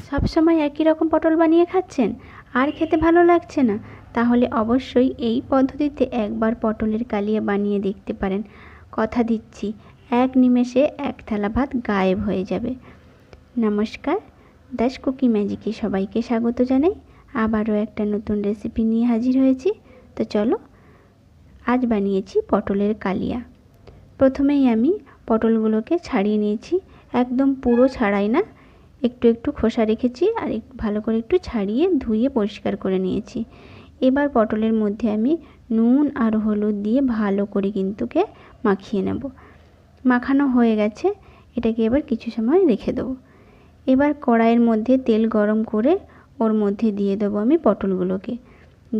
সব সময় একই রকম পটল বানিয়ে খাচ্ছেন আর খেতে ভালো লাগছে না, তাহলে অবশ্যই এই পদ্ধতিতে একবার পটলের কালিয়া বানিয়ে দেখতে পারেন। কথা দিচ্ছি এক নিমেষে এক থালা ভাত গায়েব হয়ে যাবে। নমস্কার, দাস কুকি ম্যাজিকে সবাইকে স্বাগত জানাই। আবারও একটা নতুন রেসিপি নিয়ে হাজির হয়েছি। তো চলো, আজ বানিয়েছি পটলের কালিয়া। প্রথমেই আমি পটলগুলোকে ছাড়িয়ে নিয়েছি, একদম পুরো ছাড়াই না, একটু একটু খোসা রেখেছি আর ভালো করে একটু ছাড়িয়ে ধুয়ে পরিষ্কার করে নিয়েছি। এবার পটলের মধ্যে আমি নুন আর হলুদ দিয়ে ভালো করে কিন্তু মাখিয়ে নেব। মাখানো হয়ে গেছে, এটাকে এবার কিছু সময় রেখে দেবো। এবার কড়াইয়ের মধ্যে তেল গরম করে ওর মধ্যে দিয়ে দেবো আমি পটলগুলোকে।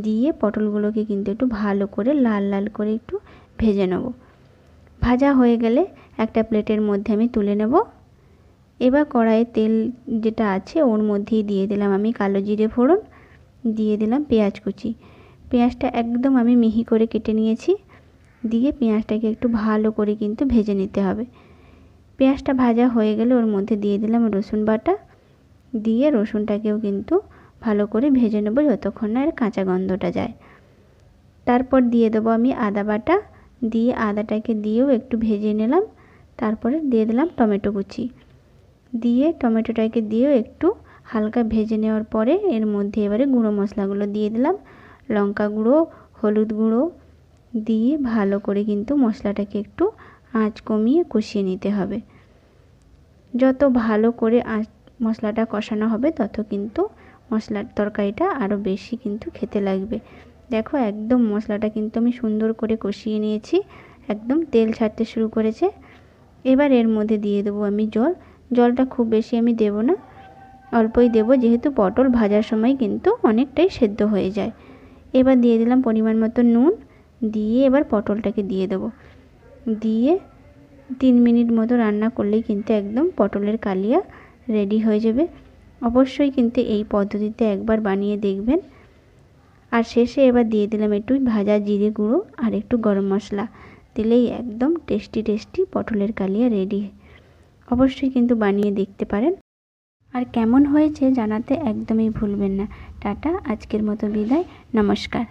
দিয়ে পটলগুলোকে কিন্তু একটু ভালো করে লাল লাল করে একটু ভেজে নেব। ভাজা হয়ে গেলে একটা প্লেটের মধ্যে আমি তুলে নেব। এবার কড়াইয়ে তেল যেটা আছে ওর মধ্যেই দিয়ে দিলাম আমি কালো জিরে ফোড়ন, দিয়ে দিলাম পেঁয়াজ কুচি। পেঁয়াজটা একদম আমি মিহি করে কেটে নিয়েছি। দিয়ে পেঁয়াজটাকে একটু ভালো করে কিন্তু ভেজে নিতে হবে। পেঁয়াজটা ভাজা হয়ে গেলে ওর মধ্যে দিয়ে দিলাম রসুন বাটা। দিয়ে রসুনটাকেও কিন্তু ভালো করে ভেজে নেব যতক্ষণ না এর কাঁচা গন্ধটা যায়। তারপর দিয়ে দেবো আমি আদা বাটা। দিয়ে আদাটাকে দিয়েও একটু ভেজে নিলাম। তারপরে দিয়ে দিলাম টমেটো কুচি। দিয়ে টমেটোটাকে দিয়েও একটু হালকা ভেজে নেওয়ার পরে এর মধ্যে এবারে গুঁড়ো মশলাগুলো দিয়ে দিলাম। লঙ্কা গুঁড়ো, হলুদ গুঁড়ো দিয়ে ভালো করে কিন্তু মশলাটাকে একটু আঁচ কমিয়ে কষিয়ে নিতে হবে। যত ভালো করে মশলাটা কষানো হবে তত কিন্তু মশলার তরকারিটা আরও বেশি কিন্তু খেতে লাগবে। দেখো একদম মশলাটা কিন্তু আমি সুন্দর করে কষিয়ে নিয়েছি, একদম তেল ছাড়তে শুরু করেছে। এবার এর মধ্যে দিয়ে দেবো আমি জল। জলটা খুব বেশি আমি দেব না, অল্পই দেব, যেহেতু পটল ভাজার সময় কিন্তু অনেকটাই সেদ্ধ হয়ে যায়। এবার দিয়ে দিলাম পরিমাণ মতো নুন। দিয়ে এবার পটলটাকে দিয়ে দেবো। দিয়ে 3 মিনিট মতো রান্না করলেই কিন্তু একদম পটলের কালিয়া রেডি হয়ে যাবে। অবশ্যই কিন্তু এই পদ্ধতিতে একবার বানিয়ে দেখবেন। আর শেষে এবার দিয়ে দিলাম একটু ভাজা জিরে গুঁড়ো আর একটু গরম মশলা। দিলেই একদম টেস্টি টেস্টি পটলের কালিয়া রেডি। অবশ্যই কিন্তু বানিয়ে দেখতে পারেন। আর কেমন হয়েছে জানাতে একদমই ভুলবেন না। টাটা, আজকের মতো বিদায়, নমস্কার।